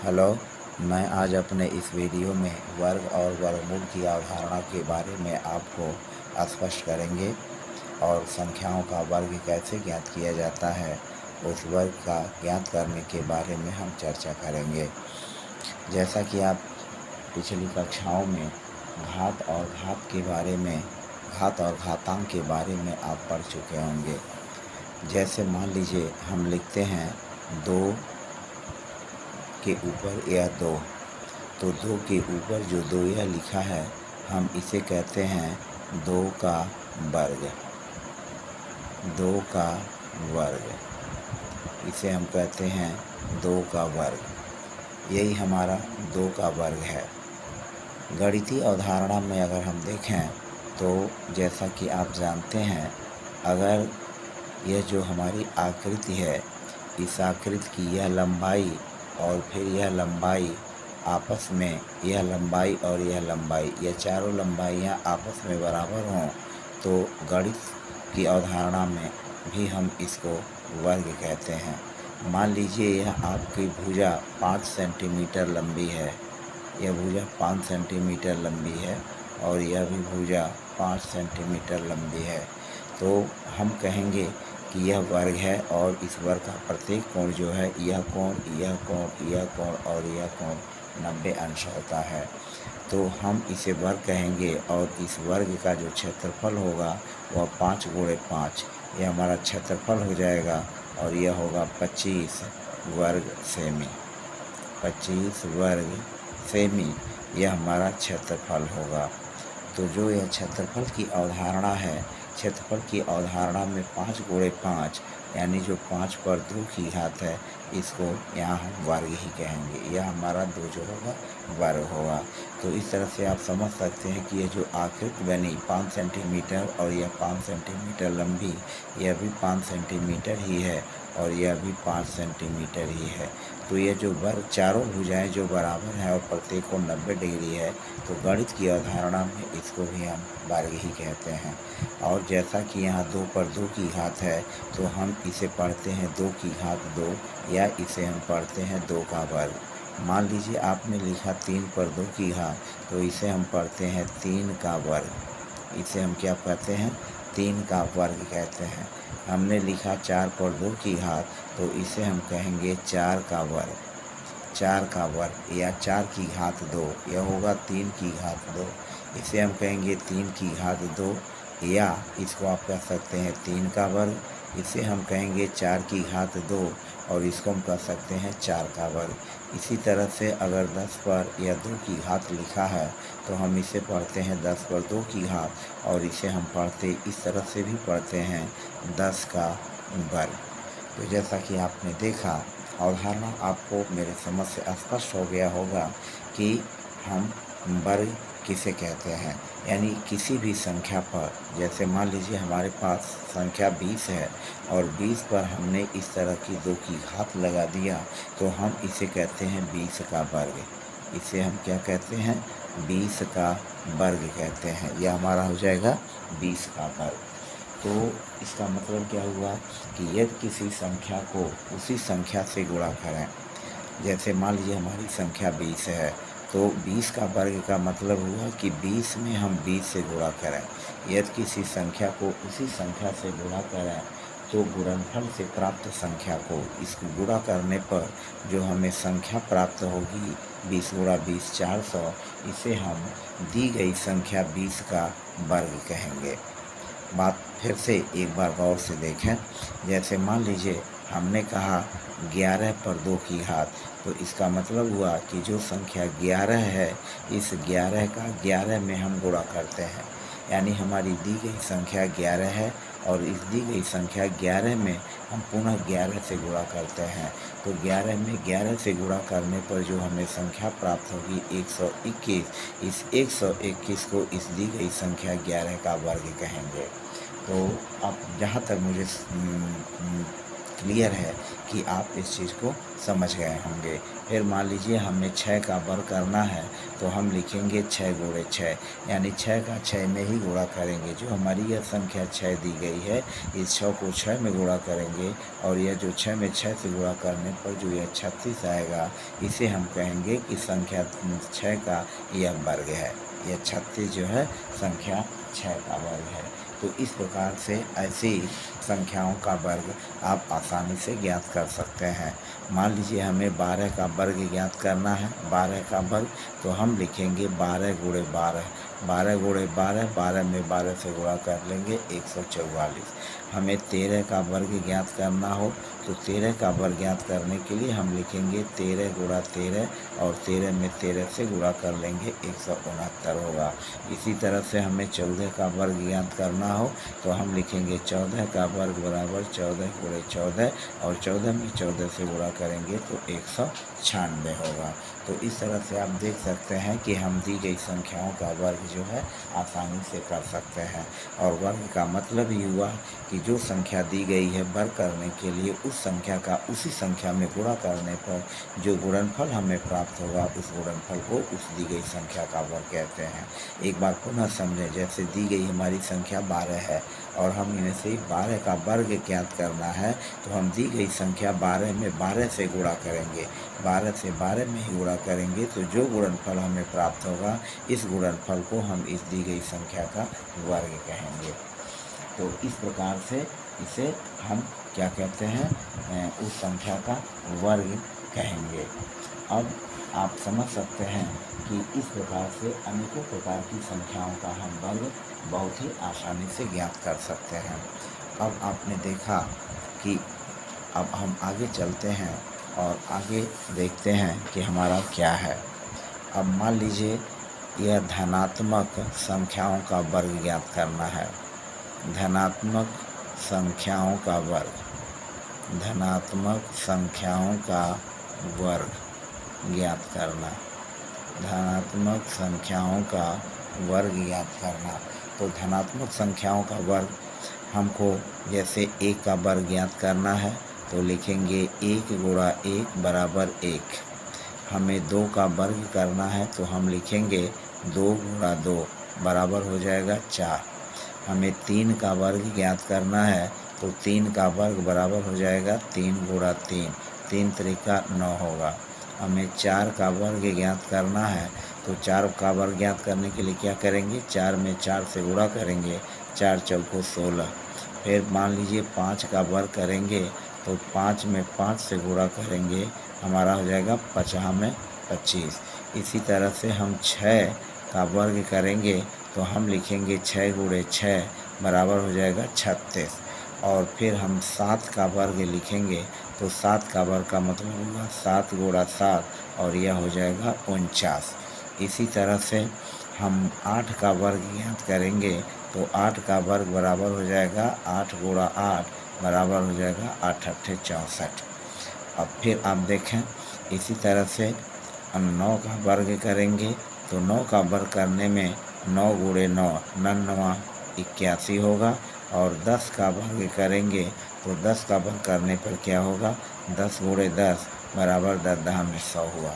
Hello, मैं आज अपने इस वीडियो में वर्ग और वर्गमूल की अवधारणा के बारे में आपको स्पष्ट करेंगे और संख्याओं का वर्ग कैसे ज्ञात किया जाता है, उस वर्ग का ज्ञात करने के बारे में हम चर्चा करेंगे। जैसा कि आप पिछली कक्षाओं में घात और घातांक के बारे में आप पढ़ चुके होंगे। जैसे मान लीजिए हम लिखते हैं 2 के ऊपर यह 2, तो 2 के ऊपर जो 2 यह लिखा है, हम इसे कहते हैं 2 का वर्ग। 2 का वर्ग, इसे हम कहते हैं 2 का वर्ग। यही हमारा 2 का वर्ग है। गणितीय अवधारणा में अगर हम देखें तो जैसा कि आप जानते हैं, अगर यह जो हमारी आकृति है, इस आकृति की यह लंबाई और फिर यह लंबाई आपस में, यह लंबाई और यह लंबाई, यह चारों लंबाइयाँ आपस में बराबर हों, तो गणित की अवधारणा में भी हम इसको वर्ग कहते हैं। मान लीजिए यह आपकी भुजा 5 सेंटीमीटर लंबी है, यह भुजा 5 सेंटीमीटर लंबी है और यह भी भुजा 5 सेंटीमीटर लंबी है, तो हम कहेंगे कि यह वर्ग है और इस वर्ग का प्रत्येक कोण जो है, यह कोण, यह कोण, यह कोण और यह कोण 90 अंश होता है, तो हम इसे वर्ग कहेंगे। और इस वर्ग का जो क्षेत्रफल होगा वह 5 गुणे 5, यह हमारा क्षेत्रफल हो जाएगा और यह होगा 25 वर्ग सेमी। 25 वर्ग सेमी यह हमारा क्षेत्रफल होगा। तो जो यह क्षेत्रफल की अवधारणा है, क्षेत्रफल की अवधारणा में 5 गुणे 5 यानी जो 5 पर 2 की घात है, इसको यहाँ हम वर्ग ही कहेंगे। यह हमारा 2 जो होगा वर्ग होगा। तो इस तरह से आप समझ सकते हैं कि यह जो आकृति बनी 5 सेंटीमीटर और यह 5 सेंटीमीटर लंबी, यह भी 5 सेंटीमीटर ही है और यह भी 5 सेंटीमीटर ही है। तो यह जो वर्ग, चारों भुजाएं जो बराबर हैं और प्रत्येक को 90 डिग्री है, तो गणित की अवधारणा में इसको भी हम वर्ग ही कहते हैं। और जैसा कि यहाँ 2 पर 2 की घात है, तो हम इसे पढ़ते हैं 2 की घात 2, या इसे हम पढ़ते हैं 2 का वर्ग। मान लीजिए आपने लिखा 3 पर 2 की घात, तो इसे हम पढ़ते हैं 3 का वर्ग। इसे हम क्या कहते हैं? 3 का वर्ग कहते हैं। हमने लिखा 4 पर 2 की घात, तो इसे हम कहेंगे 4 का वर्ग। 4 का वर्ग या 4 की घात 2, यह होगा 3 की घात 2, इसे हम कहेंगे 3 की घात 2, या इसको आप कह सकते हैं 3 का वर्ग। इसे हम कहेंगे 4 की घात 2 और इसको हम कह सकते हैं 4 का वर्ग। इसी तरह से अगर 10 पर या 2 की घात लिखा है, तो हम इसे पढ़ते हैं 10 पर 2 की घात, और इसे हम पढ़ते इस तरह से भी पढ़ते हैं 10 का वर्ग। तो जैसा कि आपने देखा, अवधारणा आपको मेरे समझ से स्पष्ट हो गया होगा कि हम वर्ग किसे कहते हैं। यानी किसी भी संख्या पर, जैसे मान लीजिए हमारे पास संख्या 20 है और 20 पर हमने इस तरह की 2 की घात लगा दिया, तो हम इसे कहते हैं 20 का वर्ग। इसे हम क्या कहते हैं? 20 का वर्ग कहते हैं। यह हमारा हो जाएगा 20 का वर्ग। तो इसका मतलब क्या हुआ कि यदि किसी संख्या को उसी संख्या से गुणा करें, जैसे मान लीजिए हमारी संख्या 20 है, तो 20 का वर्ग का मतलब हुआ कि 20 में हम 20 से गुणा करें। यदि किसी संख्या को उसी संख्या से गुणा करें, तो गुणनफल से प्राप्त संख्या को, इसको गुणा करने पर जो हमें संख्या प्राप्त होगी 20 गुणा 20 400, इसे हम दी गई संख्या 20 का वर्ग कहेंगे। बात फिर से एक बार गौर से देखें। जैसे मान लीजिए हमने कहा 11 पर 2 की घात, तो इसका मतलब हुआ कि जो संख्या 11 है, इस 11 का 11 में हम गुणा करते हैं। यानी हमारी दी गई संख्या 11 है और इस दी गई संख्या 11 में हम पुनः 11 से गुणा करते हैं। तो 11 में 11 से गुणा करने पर जो हमें संख्या प्राप्त होगी 121, इस 121 को इस दी गई संख्या 11 का वर्ग कहेंगे। तो अब जहाँ तक मुझे क्लियर है कि आप इस चीज़ को समझ गए होंगे। फिर मान लीजिए हमें 6 का वर्ग करना है, तो हम लिखेंगे 6 गुणे 6, यानी 6 का 6 में ही गुणा करेंगे। जो हमारी यह संख्या 6 दी गई है, इस 6 को 6 में गुणा करेंगे और यह जो 6 में 6 से गुणा करने पर जो यह 36 आएगा, इसे हम कहेंगे कि संख्या 6 का यह वर्ग है। यह 36 जो है संख्या 6 का वर्ग है। तो इस प्रकार से ऐसी संख्याओं का वर्ग आप आसानी से ज्ञात कर सकते हैं। मान लीजिए हमें 12 का वर्ग ज्ञात करना है, 12 का वर्ग, तो हम लिखेंगे 12 गुणे 12, 12 गुणे 12, 12 में 12 से गुणा कर लेंगे 144। हमें 13 का वर्ग ज्ञात करना हो, तो 13 का वर्ग ज्ञात करने के लिए हम लिखेंगे 13 गुणा 13 और 13 में 13 से गुणा कर लेंगे 169 होगा। इसी तरह से हमें 14 का वर्ग ज्ञात करना हो, तो हम लिखेंगे 14 का वर्ग बराबर 14 गुणे 14 और 14 में 14 से गुणा करेंगे तो 196 होगा। तो इस तरह से आप देख सकते हैं कि हम दी गई संख्याओं का वर्ग जो है आसानी से कर सकते हैं। और वर्ग का मतलब ही हुआ कि जो संख्या दी गई है वर्ग करने के लिए, उस संख्या का उसी संख्या में गुणा करने पर जो गुणनफल हमें प्राप्त होगा, उस गुणनफल को उस दी गई संख्या का वर्ग कहते हैं। एक बार पुनः समझें, जैसे दी गई हमारी संख्या 12 है और हम इनमें से 12 का वर्ग ज्ञात करना है, तो हम दी गई संख्या 12 में 12 से गुणा करेंगे, 12 से 12 में ही गुणा करेंगे, तो जो गुणनफल हमें प्राप्त होगा, इस गुणनफल को हम इस दी गई संख्या का वर्ग कहेंगे। तो इस प्रकार से इसे हम क्या कहते हैं, उस संख्या का वर्ग कहेंगे। अब आप समझ सकते हैं कि इस प्रकार से अनेकों प्रकार की संख्याओं का हम वर्ग बहुत ही आसानी से ज्ञात कर सकते हैं। अब आपने देखा कि अब हम आगे चलते हैं और आगे देखते हैं कि हमारा क्या है। अब मान लीजिए यह धनात्मक संख्याओं का वर्ग ज्ञात करना है। धनात्मक संख्याओं का वर्ग, धनात्मक संख्याओं का वर्ग ज्ञात करना, धनात्मक संख्याओं का वर्ग ज्ञात करना। तो धनात्मक संख्याओं का वर्ग हमको, जैसे 1 का वर्ग ज्ञात करना है, तो लिखेंगे 1 गुणा 1 बराबर 1। हमें 2 का वर्ग करना है, तो हम लिखेंगे 2 गुणा 2 बराबर हो जाएगा 4। हमें 3 का वर्ग ज्ञात करना है, तो 3 का वर्ग बराबर हो जाएगा 3 गुणा 3, 3 त्रिका 9 होगा। हमें 4 का वर्ग ज्ञात करना है, तो 4 का वर्ग ज्ञात करने के लिए क्या करेंगे, 4 में 4 से गुणा करेंगे, 4 चौको 16। फिर मान लीजिए 5 का वर्ग करेंगे, तो 5 में 5 से गुणा करेंगे, हमारा हो जाएगा 50 में 25। इसी तरह से हम 6 का वर्ग करेंगे, तो हम लिखेंगे 6 गुणे 6 बराबर हो जाएगा 36। और फिर हम 7 का वर्ग लिखेंगे, तो 7 का वर्ग का मतलब होगा 7 गुणा 7 और यह हो जाएगा 49। इसी तरह से हम 8 का वर्ग ज्ञात करेंगे, तो 8 का वर्ग बराबर हो जाएगा 8 गुणा 8 बराबर हो जाएगा 8 अट्ठे 64। अब फिर आप देखें, इसी तरह से हम 9 का वर्ग करेंगे, तो 9 का वर्ग करने में 9 गुणे 9 99 81 होगा। और 10 का वर्ग करेंगे, तो 10 का वर्ग करने पर क्या होगा, 10 गुणे 10 बराबर 10 में 100 हुआ।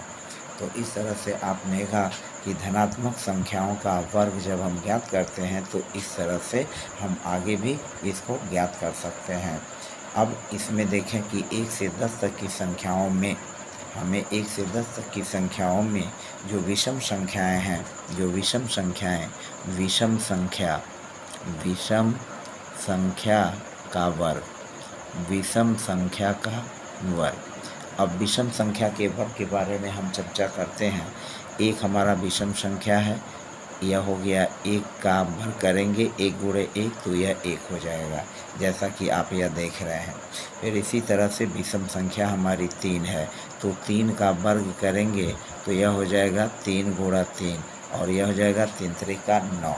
तो इस तरह से आपने देखा कि धनात्मक संख्याओं का वर्ग जब हम ज्ञात करते हैं, तो इस तरह से हम आगे भी इसको ज्ञात कर सकते हैं। अब इसमें देखें कि 1 से 10 तक की संख्याओं में, हमें 1 से 10 तक की संख्याओं में जो विषम संख्याएं हैं, जो विषम संख्याएं, विषम संख्या, विषम संख्या का वर्ग, विषम संख्या का वर्ग। अब विषम संख्या के वर्ग के बारे में हम चर्चा करते हैं। एक हमारा विषम संख्या है, यह हो गया, 1 का वर्ग करेंगे 1 गुणे 1, तो यह 1 हो जाएगा, जैसा कि आप यह देख रहे हैं। फिर इसी तरह से विषम संख्या हमारी 3 है, तो 3 का वर्ग करेंगे, तो यह हो जाएगा 3 गुणा 3 और यह हो जाएगा 3 त्रिका 9।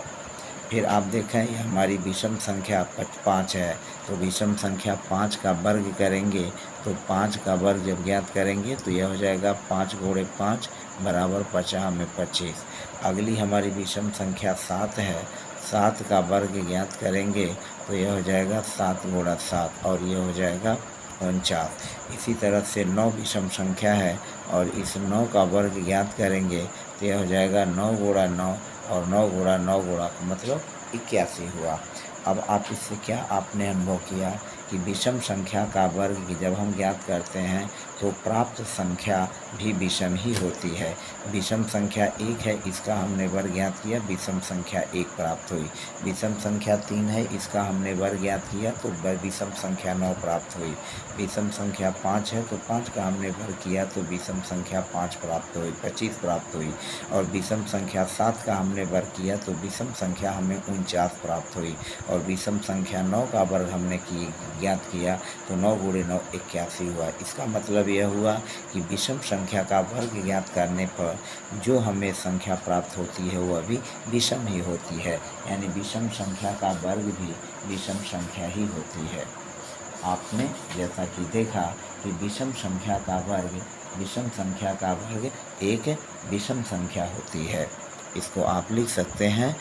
फिर आप देखें, यह हमारी विषम संख्या 5 है, तो विषम संख्या 5 का वर्ग करेंगे, तो 5 का वर्ग जब ज्ञात करेंगे, तो यह हो जाएगा 5 गुणे 5 बराबर 50 में 25। अगली हमारी विषम संख्या 7 है, 7 का वर्ग ज्ञात करेंगे, तो यह हो जाएगा 7 गुणा 7 और यह हो जाएगा 49। इसी तरह से 9 विषम संख्या है और इस 9 का वर्ग ज्ञात करेंगे तो यह हो जाएगा 9 गुणा 9 और 9 गुणा 9 गुणा मतलब 81 हुआ। अब आप इससे क्या आपने अनुभव किया कि विषम संख्या का वर्ग जब हम ज्ञात करते हैं तो प्राप्त संख्या भी विषम ही होती है। विषम संख्या 1 है, इसका हमने वर्ग ज्ञात किया, विषम संख्या 1 प्राप्त हुई। विषम संख्या 3 है, इसका हमने वर्ग ज्ञात किया तो विषम संख्या 9 प्राप्त हुई। विषम संख्या 5 है तो 5 का हमने वर्ग किया तो विषम संख्या 5 प्राप्त हुई, 25 प्राप्त हुई। और विषम संख्या 7 का हमने वर्ग किया तो विषम संख्या हमें 49 प्राप्त हुई। और विषम संख्या 9 का वर्ग हमने ज्ञात किया तो 9 गुणे 9 81 हुआ। इसका मतलब यह हुआ कि विषम संख्या का वर्ग ज्ञात करने पर जो हमें संख्या प्राप्त होती है वह भी विषम ही होती है, यानी विषम संख्या का वर्ग भी विषम संख्या ही होती है। आपने जैसा कि देखा कि विषम संख्या का वर्ग एक विषम संख्या होती है। इसको आप लिख सकते हैं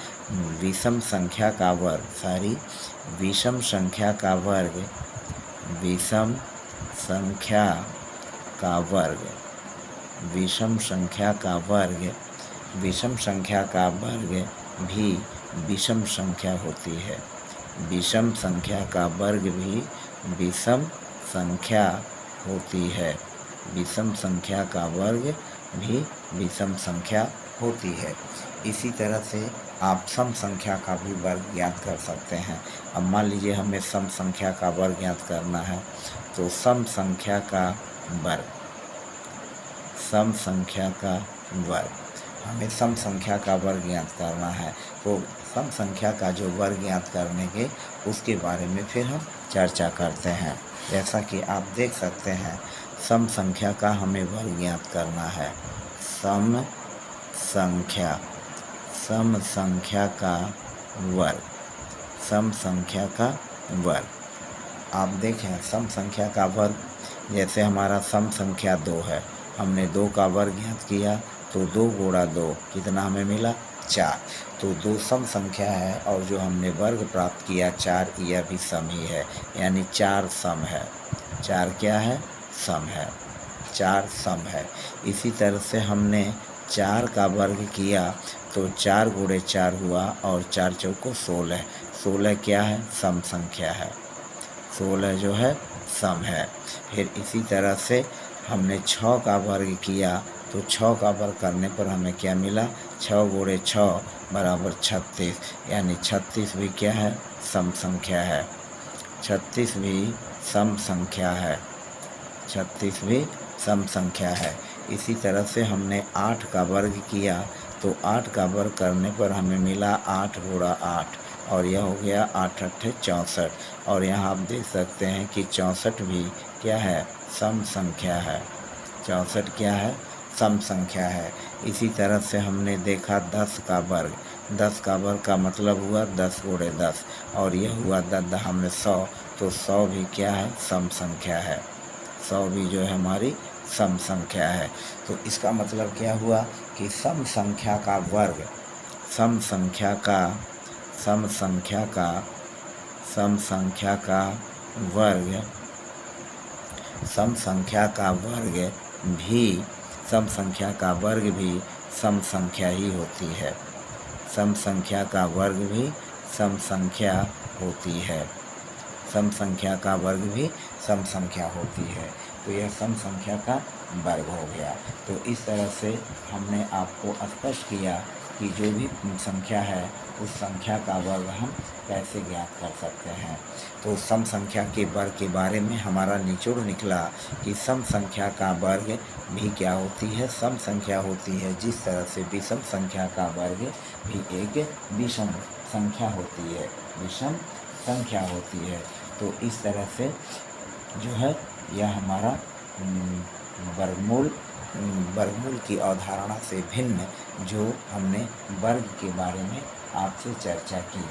विषम संख्या का वर्ग विषम संख्या का वर्ग विषम संख्या का वर्ग विषम संख्या का वर्ग विषम संख्या का वर्ग भी विषम संख्या होती है। विषम संख्या का वर्ग भी विषम संख्या होती है। विषम संख्या का वर्ग भी विषम संख्या होती है। इसी तरह से आप सम संख्या का भी वर्ग ज्ञात कर सकते हैं। अब मान लीजिए हमें सम संख्या का वर्ग ज्ञात करना है तो सम संख्या का वर्ग हमें सम संख्या का वर्ग ज्ञात करना है तो सम संख्या का जो वर्ग ज्ञात करने के उसके बारे में फिर हम चर्चा करते हैं। जैसा कि आप देख सकते हैं सम संख्या का हमें वर्ग ज्ञात करना है। सम संख्या का वर्ग आप देखें सम संख्या का वर्ग, जैसे हमारा सम संख्या 2 है, हमने 2 का वर्ग ज्ञात किया तो 2 गुणा 2 कितना हमें मिला 4। तो 2 सम संख्या है और जो हमने वर्ग प्राप्त किया 4 यह भी सम ही है, यानी 4 सम है। 4 क्या है? सम है। 4 सम है। इसी तरह से हमने 4 का वर्ग किया तो 4 गुणे 4 हुआ और 4 चौको 16। 16 क्या है? सम संख्या है। 16 जो है सम है। फिर इसी तरह से हमने 6 का वर्ग किया तो 6 का वर्ग करने पर हमें क्या मिला? 6 गुणे 6 बराबर 36, यानी 36 भी क्या है? सम संख्या है। 36 भी सम संख्या है। 36 भी सम संख्या है। इसी तरह से हमने 8 का वर्ग किया तो 8 का वर्ग करने पर हमें मिला 8 गुणा 8 और यह हो गया 8 अट्ठे 64। और यहाँ आप देख सकते हैं कि 64 भी क्या है? सम संख्या है। 64 क्या है? सम संख्या है। इसी तरह से हमने देखा 10 का वर्ग। 10 का वर्ग का मतलब हुआ 10 गुणे 10 और यह हुआ 10 हमने 100, तो 100 भी क्या है? सम संख्या है। 100 भी जो है हमारी सम संख्या है। तो इसका मतलब क्या हुआ कि सम संख्या का वर्ग सम संख्या का वर्ग सम संख्या का वर्ग भी सम संख्या ही होती है। सम संख्या का वर्ग भी सम संख्या होती है। सम संख्या का वर्ग भी सम संख्या होती है। तो यह सम संख्या का वर्ग हो गया। तो इस तरह से हमने आपको स्पष्ट किया कि जो भी संख्या है उस संख्या का वर्ग हम कैसे ज्ञात कर सकते हैं। तो सम संख्या के वर्ग के बारे में हमारा निचोड़ निकला कि सम संख्या का वर्ग भी क्या होती है? सम संख्या होती है। जिस तरह से विषम संख्या का वर्ग भी एक विषम संख्या होती है, विषम संख्या होती है। तो इस तरह से जो है यह हमारा वर्गमूल की अवधारणा से भिन्न जो हमने वर्ग के बारे में आपसे चर्चा की।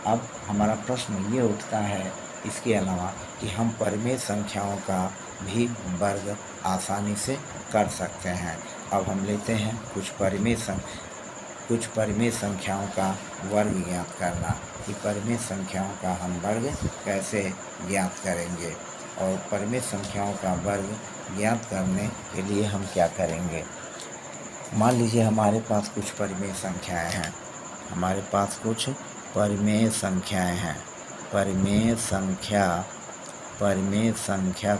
अब हमारा प्रश्न ये उठता है इसके अलावा कि हम परिमेय संख्याओं का भी वर्ग आसानी से कर सकते हैं। अब हम लेते हैं कुछ परिमेय संख्याओं का वर्ग ज्ञात करना कि परिमेय संख्याओं का हम वर्ग कैसे ज्ञात करेंगे। और परिमेय संख्याओं का वर्ग ज्ञात करने के लिए हम क्या करेंगे। मान लीजिए हमारे पास कुछ परिमेय संख्याएं हैं, हमारे पास कुछ परिमेय संख्याएं हैं। परिमेय संख्या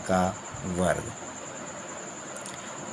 का वर्ग,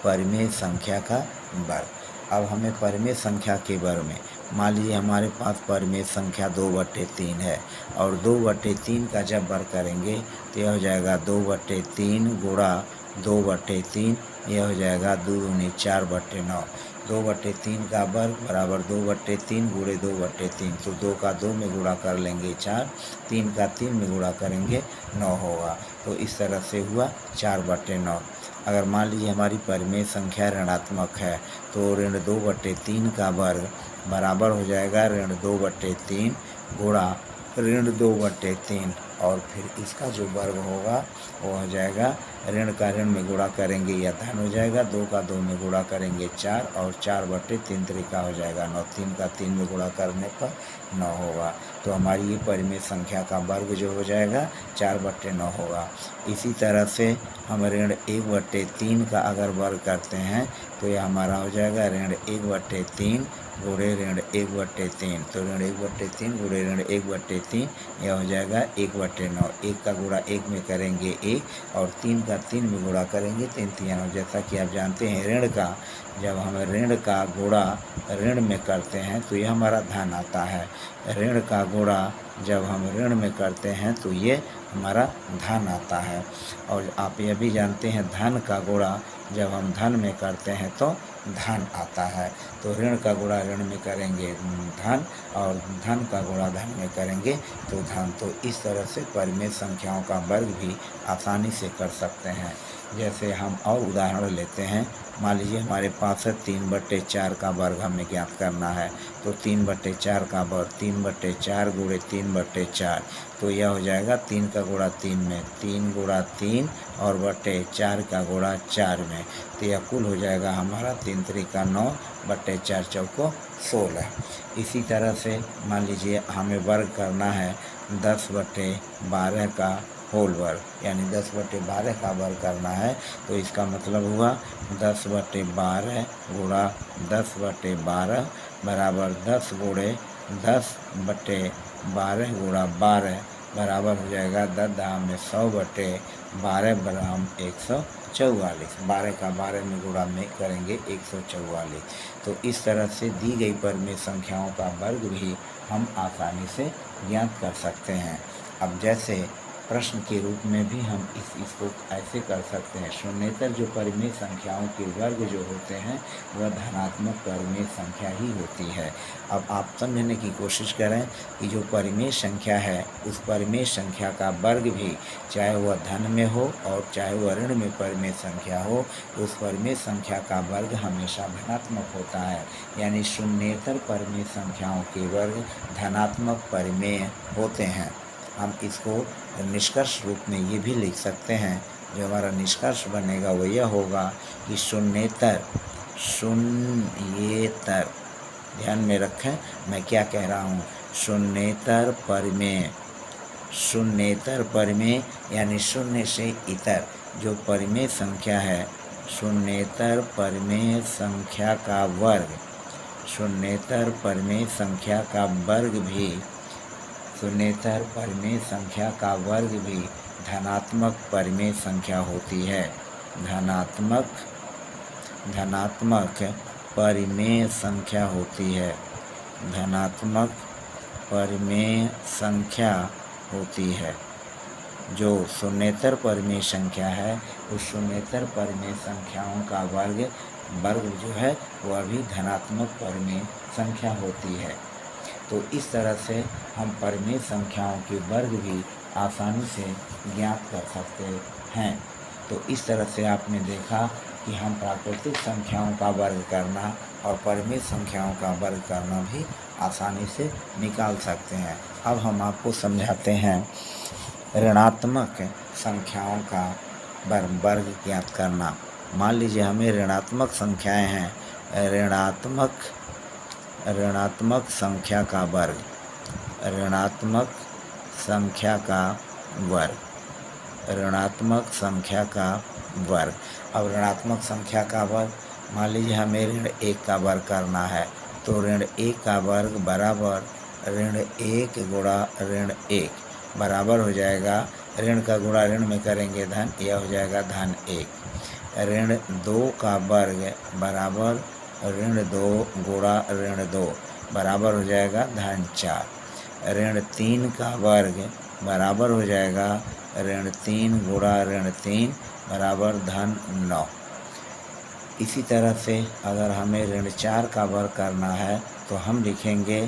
परिमेय संख्या का वर्ग। अब हमें परिमेय संख्या के वर्ग में, मान लीजिए हमारे पास परिमेय संख्या 2/3 है और 2/3 का जब वर्ग करेंगे तो यह हो जाएगा 2/3 गुणा 2/3, यह हो जाएगा 2 दूनी 4/9। 2/3 का वर्ग बराबर 2/3 गुणे 2/3, तो 2 का 2 में गुणा कर लेंगे 4, 3 का 3 में गुणा करेंगे 9 होगा। तो इस तरह से हुआ 4/9। अगर मान लीजिए हमारी परिमेय संख्या ऋणात्मक है तो ऋण 2/3 का वर्ग बराबर हो जाएगा ऋण 2/3 गुणा ऋण 2/3, और फिर इसका जो वर्ग होगा वो हो जाएगा ऋण का ऋण में गुणा करेंगे या धन हो जाएगा, 2 का 2 में गुणा करेंगे 4, और 4/3 तरीका हो जाएगा 9, 3 का 3 में गुणा करने पर 9 होगा। तो हमारी ये परिमेय संख्या का वर्ग जो हो जाएगा 4/9 होगा। इसी तरह से हम ऋण 1/3 का अगर वर्ग करते हैं तो यह हमारा हो जाएगा ऋण 1/3 गुणे ऋण 1/3, तो ऋण 1/3 गुणे ऋण 1/3, यह हो जाएगा 1/9। 1 का गुणा 1 में करेंगे 1, और 3 का 3 में गुणा करेंगे 3 3। जैसा कि आप जानते हैं ऋण का, जब हम ऋण का गुणा ऋण में करते हैं तो यह हमारा धन आता है। ऋण का गुणा जब हम ऋण में करते हैं तो ये हमारा धन आता है। और आप यह भी जानते हैं धन का गुणा जब हम धन में करते हैं तो धन आता है। तो ऋण का गुणा ऋण में करेंगे धन, और धन का गुणा धन में करेंगे तो धन। तो इस तरह से परिमेय संख्याओं का वर्ग भी आसानी से कर सकते हैं। जैसे हम और उदाहरण लेते हैं, मान लीजिए हमारे पास है 3/4 का वर्ग हमें ज्ञात करना है, तो 3/4 का वर्ग 3/4 गुणे 3/4, तो यह हो जाएगा 3 का गुणा 3 में, 3 गुणा 3 और बटे 4 का गुणा 4 में, तो यह कुल हो जाएगा हमारा 3 त्रिका 9 बटे 4 चौको 16। इसी तरह से मान लीजिए हमें वर्ग करना है 10/12 का होल वर्ग, यानी 10/12 का वर्ग करना है, तो इसका मतलब हुआ 10/12 गुणा 10/12 बराबर 10 गुणे 10/12 गुणा 12 बराबर हो जाएगा 10 में 100/12 बराबर 144। 12 का 12 में गुणा में करेंगे 144। तो इस तरह से दी गई परिमेय संख्याओं का वर्ग भी हम आसानी से ज्ञात कर सकते हैं। अब जैसे प्रश्न के रूप में भी हम इसको ऐसे कर सकते हैं, शून्येतर जो परिमेय संख्याओं के वर्ग जो होते हैं वह धनात्मक परिमेय संख्या ही होती है। अब आप समझने की कोशिश करें कि जो परिमेय संख्या है उस परिमेय संख्या का वर्ग भी, चाहे वह धन में हो और चाहे वह ऋण में परिमेय संख्या हो, उस परिमेय संख्या का वर्ग हमेशा धनात्मक होता है। यानी शून्येतर परिमेय संख्याओं के वर्ग धनात्मक परिमेय होते हैं। हम इसको निष्कर्ष रूप में ये भी लिख सकते हैं, जो हमारा निष्कर्ष बनेगा वो यह होगा कि शून्येतर, ध्यान में रखें मैं क्या कह रहा हूँ, शून्येतर परिमेय यानी शून्य से इतर जो परिमेय संख्या है, शून्येतर परिमेय संख्या का वर्ग, शून्येतर परिमेय संख्या का वर्ग भी, शून्येतर परिमेय संख्या का वर्ग भी धनात्मक परिमेय संख्या होती है। धनात्मक परिमेय संख्या होती है, धनात्मक परिमेय संख्या होती है। जो शून्येतर परिमेय संख्या है उस शून्येतर परिमेय संख्याओं का वर्ग जो है वह भी धनात्मक परिमेय संख्या होती है। तो इस तरह से हम परिमेय संख्याओं के वर्ग भी आसानी से ज्ञात कर सकते हैं। तो इस तरह से आपने देखा कि हम प्राकृतिक संख्याओं का वर्ग करना और परिमेय संख्याओं का वर्ग करना भी आसानी से निकाल सकते हैं। अब हम आपको समझाते हैं ऋणात्मक संख्याओं का वर्ग ज्ञात करना। मान लीजिए हमें ऋणात्मक संख्याएं हैं, ऋणात्मक संख्या का वर्ग, ऋणात्मक संख्या का वर्ग, ऋणात्मक संख्या का वर्ग। अब ऋणात्मक संख्या का वर्ग, मान लीजिए हमें ऋण 1 का वर्ग करना है, तो ऋण 1 का वर्ग बराबर ऋण 1 गुणा ऋण 1 बराबर हो जाएगा, ऋण का गुणा ऋण में करेंगे धन, यह हो जाएगा धन 1। ऋण 2 का वर्ग बराबर ऋण 2 गुणा ऋण 2 बराबर हो जाएगा धन 4। ऋण 3 का वर्ग बराबर हो जाएगा ऋण 3 गुणा ऋण 3 बराबर धन 9। इसी तरह से अगर हमें ऋण 4 का वर्ग करना है तो हम लिखेंगे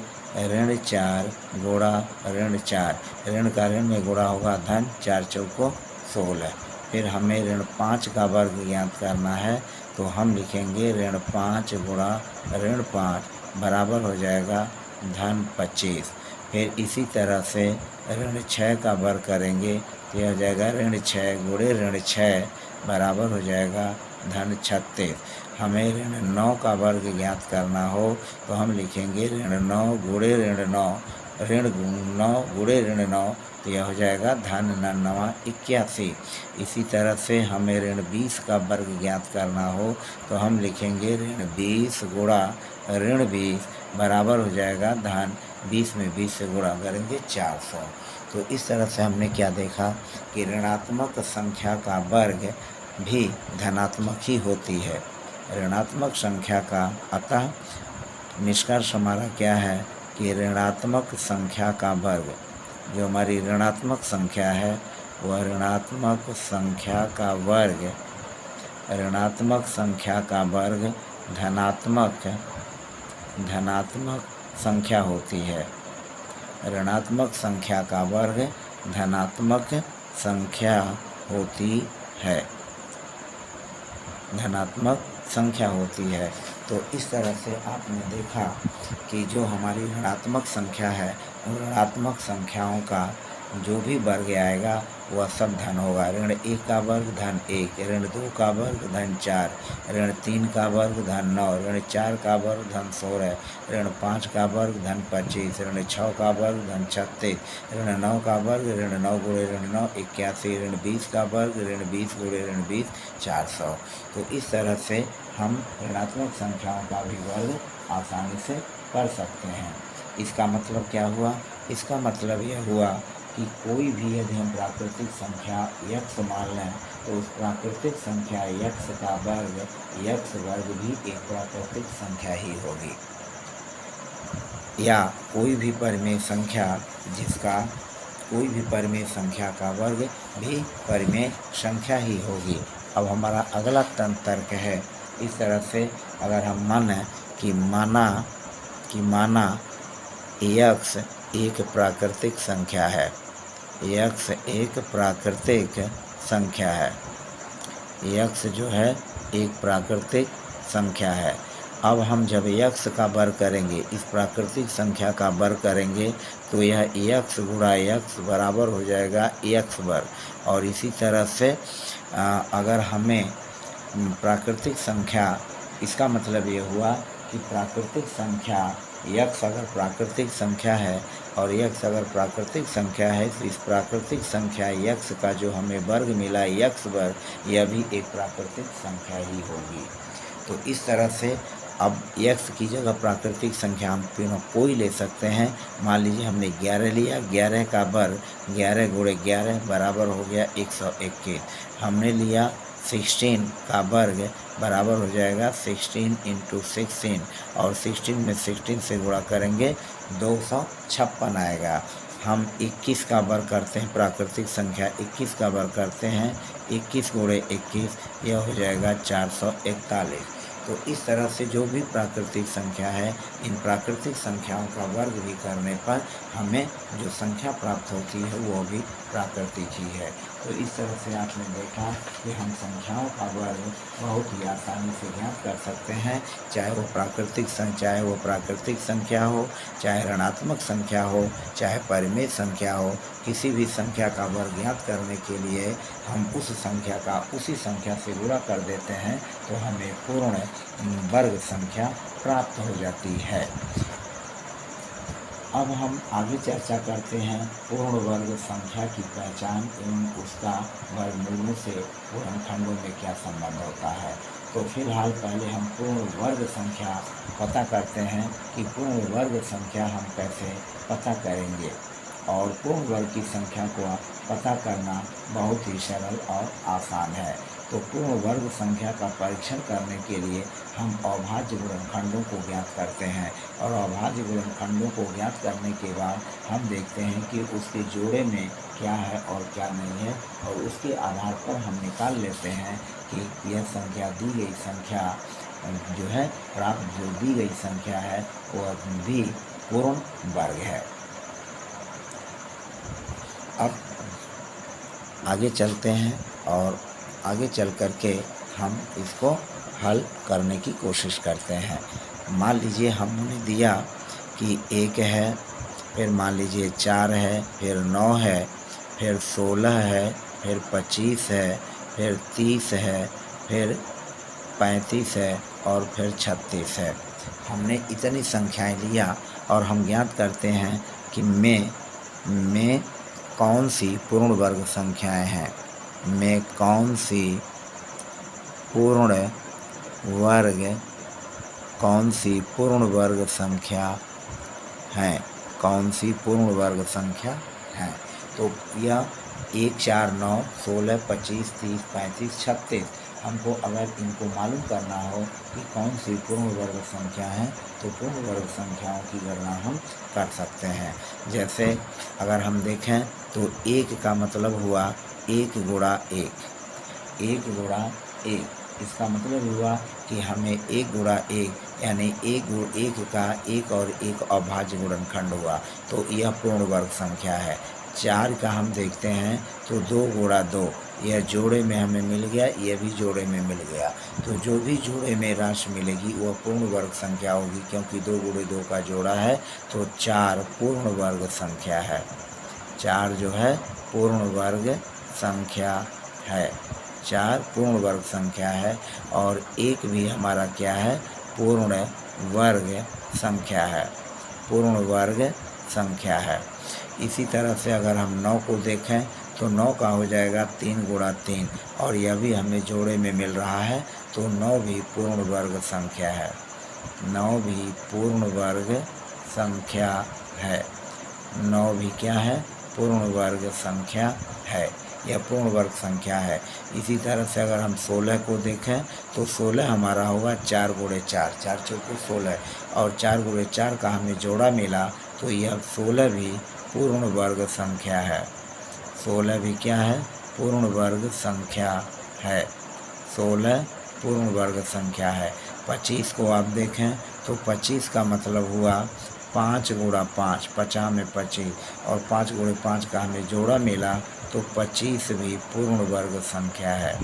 ऋण 4 गुणा ऋण 4, ऋण का ऋण में गुणा होगा धन, 4 चौको 16। फिर हमें ऋण 5 का वर्ग ज्ञात करना है तो हम लिखेंगे ऋण 5 गुणा ऋण 5 बराबर हो जाएगा धन 25। फिर इसी तरह से ऋण 6 का वर्ग करेंगे तो यह हो जाएगा ऋण 6 गुणे ऋण 6 बराबर हो जाएगा धन 36। हमें ऋण 9 का वर्ग ज्ञात करना हो तो हम लिखेंगे ऋण 9 गुणे ऋण 9, ऋण 9 गुणे ऋण 9 तो यह हो जाएगा धन 81। इसी तरह से हमें ऋण 20 का वर्ग ज्ञात करना हो तो हम लिखेंगे ऋण 20 गुणा ऋण 20 बराबर हो जाएगा धन 20 में 20 से गुणा करेंगे 400। तो इस तरह से हमने क्या देखा कि ऋणात्मक संख्या का वर्ग भी धनात्मक ही होती है। ऋणात्मक संख्या का अतः निष्कर्ष हमारा क्या है कि ऋणात्मक संख्या का वर्ग, जो हमारी ऋणात्मक संख्या है वह ऋणात्मक संख्या का वर्ग, ऋणात्मक संख्या का वर्ग धनात्मक संख्या होती है। ऋणात्मक संख्या का वर्ग धनात्मक संख्या होती है, धनात्मक संख्या होती है। तो इस तरह से आपने देखा कि जो हमारी ऋणात्मक संख्या है उन ऋणात्मक संख्याओं का जो भी वर्ग आएगा वह सब धन होगा। ऋण 1 का वर्ग धन 1, ऋण 2 का वर्ग धन 4, ऋण 3 का वर्ग धन 9, ऋण 4 का वर्ग धन 16, ऋण 5 का वर्ग धन 25, ऋण 6 का वर्ग धन 36, ऋण 9 का वर्ग ऋण 9 गुणे ऋण 9 81, ऋण 20 का वर्ग ऋण 20 गुणे ऋण 20 400। तो इस तरह से हम ऋणात्मक संख्याओं का भी वर्ग आसानी से कर सकते हैं। इसका मतलब क्या हुआ? इसका मतलब यह हुआ कि कोई भी यदि हम प्राकृतिक संख्या यक्ष मान लें तो उस प्राकृतिक संख्या यक्ष का वर्ग, यक्ष वर्ग भी एक प्राकृतिक संख्या ही होगी। या कोई भी परिमेय संख्या जिसका कोई भी परिमेय संख्या का वर्ग भी परिमेय संख्या ही होगी। अब हमारा अगला तर्क है इस तरह से, अगर हम माने कि माना यक्ष एक प्राकृतिक संख्या है, यक्ष एक प्राकृतिक संख्या है, यक्ष जो है एक प्राकृतिक संख्या है। अब हम जब यक्ष का वर्ग करेंगे, इस प्राकृतिक संख्या का वर्ग करेंगे तो यह यक्ष गुणा यक्ष बराबर हो जाएगा यक्ष वर्ग। और इसी तरह से अगर हमें प्राकृतिक संख्या, इसका मतलब ये हुआ कि प्राकृतिक संख्या यक्ष अगर प्राकृतिक संख्या है और यक्ष अगर प्राकृतिक संख्या है तो इस प्राकृतिक संख्या यक्ष का जो हमें वर्ग मिला यक्ष वर्ग, यह भी एक प्राकृतिक संख्या ही होगी। तो इस तरह से अब यक्ष की जगह प्राकृतिक संख्या हम तीनों कोई ले सकते हैं। मान लीजिए हमने 11 लिया, 11 का वर्ग 11 गुणे 11 बराबर हो गया 121। हमने लिया 16 का वर्ग बराबर हो जाएगा 16 × 16 और 16 में 16 से गुणा करेंगे 256 आएगा। हम 21 का वर्ग करते हैं, प्राकृतिक संख्या 21 का वर्ग करते हैं, 21 गुणे 21 यह हो जाएगा 441। तो इस तरह से जो भी प्राकृतिक संख्या है, इन प्राकृतिक संख्याओं का वर्ग भी करने पर हमें जो संख्या प्राप्त होती है वो भी प्राकृतिक ही है। तो इस तरह से आपने देखा कि हम संख्याओं का वर्ग बहुत ही आसानी से ज्ञात कर सकते हैं, चाहे वो प्राकृतिक संख्या हो, चाहे ऋणात्मक संख्या हो, चाहे परिमेय संख्या हो। किसी भी संख्या का वर्ग ज्ञात करने के लिए हम उस संख्या का उसी संख्या से गुणा कर देते हैं तो हमें पूर्ण वर्ग संख्या प्राप्त हो जाती है। अब हम आगे चर्चा करते हैं पूर्ण वर्ग संख्या की पहचान एवं उसका वर्गमूलों से पूर्णखंडों में क्या संबंध होता है। तो फिलहाल पहले हम पूर्ण वर्ग संख्या पता करते हैं कि पूर्ण वर्ग संख्या हम कैसे पता करेंगे। और पूर्ण वर्ग की संख्या को पता करना बहुत ही सरल और आसान है। तो पूर्ण वर्ग संख्या का परीक्षण करने के लिए हम अभाज्य गुणनखंडों को ज्ञात करते हैं और अभाज्य गुणनखंडों को ज्ञात करने के बाद हम देखते हैं कि उसके जोड़े में क्या है और क्या नहीं है, और उसके आधार पर हम निकाल लेते हैं कि यह संख्या दी गई संख्या जो है प्राप्त जो दी गई संख्या है वह भी पूर्ण वर्ग है। अब आगे चलते हैं और आगे चल कर के हम इसको हल करने की कोशिश करते हैं। मान लीजिए हमने दिया कि 1 है, फिर मान लीजिए 4 है, फिर 9 है, फिर 16 है, फिर 25 है, फिर 30 है, फिर 35 है और फिर 36 है। हमने इतनी संख्याएं लिया और हम ज्ञात करते हैं कि में कौन सी पूर्ण वर्ग संख्याएं हैं, में कौन सी पूर्ण वर्ग संख्या हैं, कौन सी पूर्ण वर्ग संख्या हैं। तो यह 1, 4, 9, 16, 25, 30, 35, 36 हमको अगर इनको मालूम करना हो कि कौन सी पूर्ण वर्ग संख्या है तो पूर्ण वर्ग संख्याओं की गणना हम कर सकते हैं। जैसे अगर हम देखें तो 1 का मतलब हुआ 1 गुणा 1, 1 गुणा 1, इसका मतलब हुआ कि हमें 1 गुणा 1 यानी 1 का 1 और 1 अभाज्य गुणनखंड हुआ, तो यह पूर्ण वर्ग संख्या है। 4 का हम देखते हैं तो 2 गुणा 2, यह जोड़े में हमें मिल गया, यह भी जोड़े में मिल गया, तो जो भी जोड़े में राशि मिलेगी वह पूर्ण वर्ग संख्या होगी, क्योंकि 2 गुणे 2 का जोड़ा है तो 4 पूर्ण वर्ग संख्या है। 4 जो है पूर्ण वर्ग संख्या है, 4 पूर्ण वर्ग संख्या है और 1 भी हमारा क्या है, पूर्ण वर्ग संख्या है, पूर्ण वर्ग संख्या है। इसी तरह से अगर हम 9 को देखें तो 9 का हो जाएगा 3 गुणा 3 और यह भी हमें जोड़े में मिल रहा है, तो 9 भी पूर्ण वर्ग संख्या है, 9 भी पूर्ण वर्ग संख्या है, 9 भी क्या है, पूर्ण वर्ग संख्या है, यह पूर्ण वर्ग संख्या है। इसी तरह से अगर हम 16 को देखें तो 16 हमारा होगा 4 गुणे 4, 4 चौके 16 और 4 गुणे 4 का हमें जोड़ा मिला, तो यह 16 भी पूर्ण वर्ग संख्या है, 16 भी क्या है, पूर्ण वर्ग संख्या है, 16 पूर्ण वर्ग संख्या है। 25 को आप देखें तो 25 का मतलब हुआ 5 गुणा 5, 50 में 25 और 5 गुणे 5 का हमें जोड़ा मिला, तो 25 भी पूर्ण वर्ग संख्या है,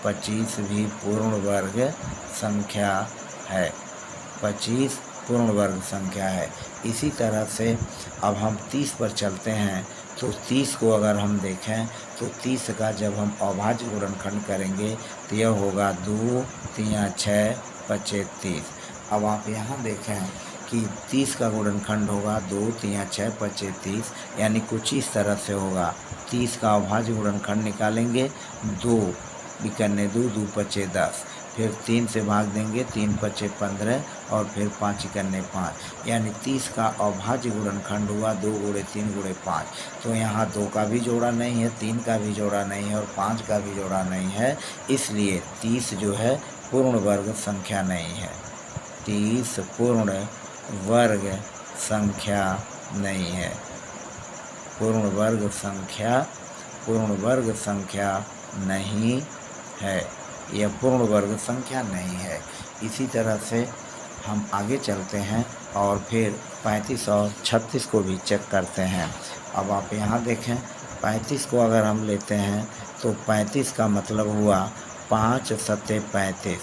25 भी पूर्ण वर्ग संख्या है, 25 पूर्ण वर्ग संख्या है। इसी तरह से अब हम 30 पर चलते हैं तो 30 को अगर हम देखें तो 30 का जब हम अभाज्य गुणनखंड करेंगे तो यह होगा 2, 3, 6, 25, 30। अब आप यहाँ देखें कि 30 का गुणनखंड होगा 2, 3, 6, 25, 30, यानी कुछ इस तरह से होगा। 30 का अभाज्य गुणनखंड निकालेंगे, 2 बिकन्ने 2, 2 पचे 10, फिर 3 से भाग देंगे, 3 पचे 15 और फिर 5 इकन्ने 5, यानी 30 का अभाज्य गुणनखंड हुआ 2 गुणे 3 गुणे 5। तो यहाँ 2 का भी जोड़ा नहीं है, 3 का भी जोड़ा नहीं है और 5 का भी जोड़ा नहीं है, इसलिए 30 जो है पूर्ण वर्ग संख्या नहीं है, 30 पूर्ण वर्ग संख्या नहीं है, पूर्ण वर्ग संख्या नहीं है, यह पूर्ण वर्ग संख्या नहीं है। इसी तरह से हम आगे चलते हैं और फिर 35 और 36 को भी चेक करते हैं। अब आप यहाँ देखें 35 को अगर हम लेते हैं तो 35 का मतलब हुआ 5 सत्ते 35।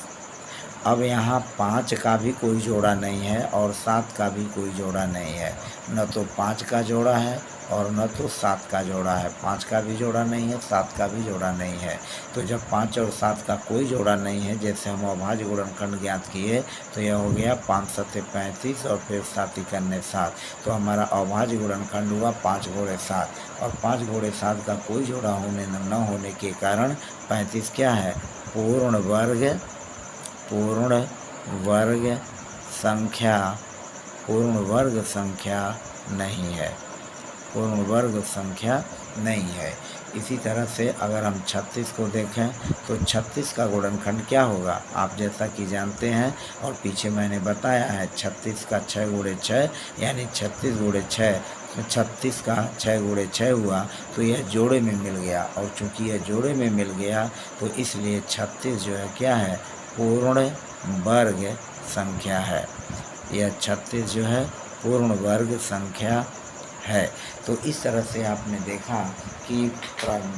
अब यहाँ 5 का भी कोई जोड़ा नहीं है और 7 का भी कोई जोड़ा नहीं है, न तो 5 का जोड़ा है और न तो 7 का जोड़ा है। 5 का भी जोड़ा नहीं है, 7 का भी जोड़ा नहीं है। तो जब 5 और 7 का कोई जोड़ा नहीं है, जैसे हम अभाज्य गुणनखंड ज्ञात किए, तो यह हो गया 5 सत्ते 35 और फिर 7 तिकन्ने 7। तो हमारा अभाज्य गुणनखंड हुआ 5 गुणे 7, और 5 गुणे 7 का कोई जोड़ा न होने के कारण 35 क्या है, पूर्ण वर्ग संख्या नहीं है, पूर्ण वर्ग संख्या नहीं है। इसी तरह से अगर हम 36 को देखें तो 36 का गुणनखंड क्या होगा, आप जैसा कि जानते हैं और पीछे मैंने बताया है, 36 का 6 गुणे 6 यानी 36 गुणे 6, 36 का 6 गुणे 6 हुआ, तो यह जोड़े में मिल गया, और चूंकि यह जोड़े में मिल गया तो इसलिए 36 जो है क्या है, पूर्ण वर्ग संख्या है। यह 36 जो है पूर्ण वर्ग संख्या है। तो इस तरह से आपने देखा कि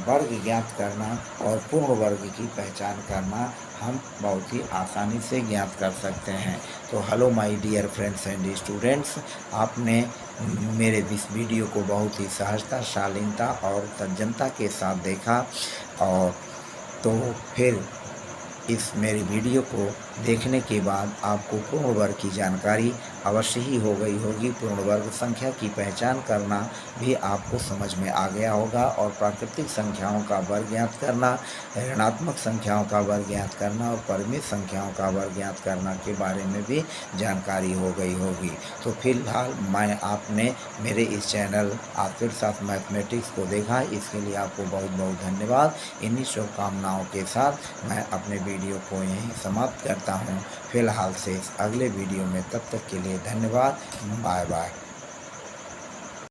वर्ग ज्ञात करना और पूर्ण वर्ग की पहचान करना हम बहुत ही आसानी से ज्ञात कर सकते हैं। तो hello my dear friends and students, आपने मेरे इस वीडियो को बहुत ही सहजता, शालीनता और तज्जनता के साथ देखा, और तो फिर इस मेरे वीडियो को देखने के बाद आपको पूर्ण वर्ग की जानकारी अवश्य ही हो गई होगी। पूर्ण वर्ग संख्या की पहचान करना भी आपको समझ में आ गया होगा, और प्राकृतिक संख्याओं का वर्ग ज्ञात करना, ऋणात्मक संख्याओं का वर्ग ज्ञात करना और परिमित संख्याओं का वर्ग ज्ञात करना के बारे में भी जानकारी हो गई होगी। तो फिलहाल मैं आपने मेरे इस चैनल आखिर साथ मैथमेटिक्स को देखा, इसके लिए आपको बहुत बहुत धन्यवाद। इन्हीं शुभकामनाओं के साथ मैं अपने वीडियो को यहीं समाप्त करता हूँ फिलहाल से। अगले वीडियो में, तब तक के लिए धन्यवाद। Bye bye.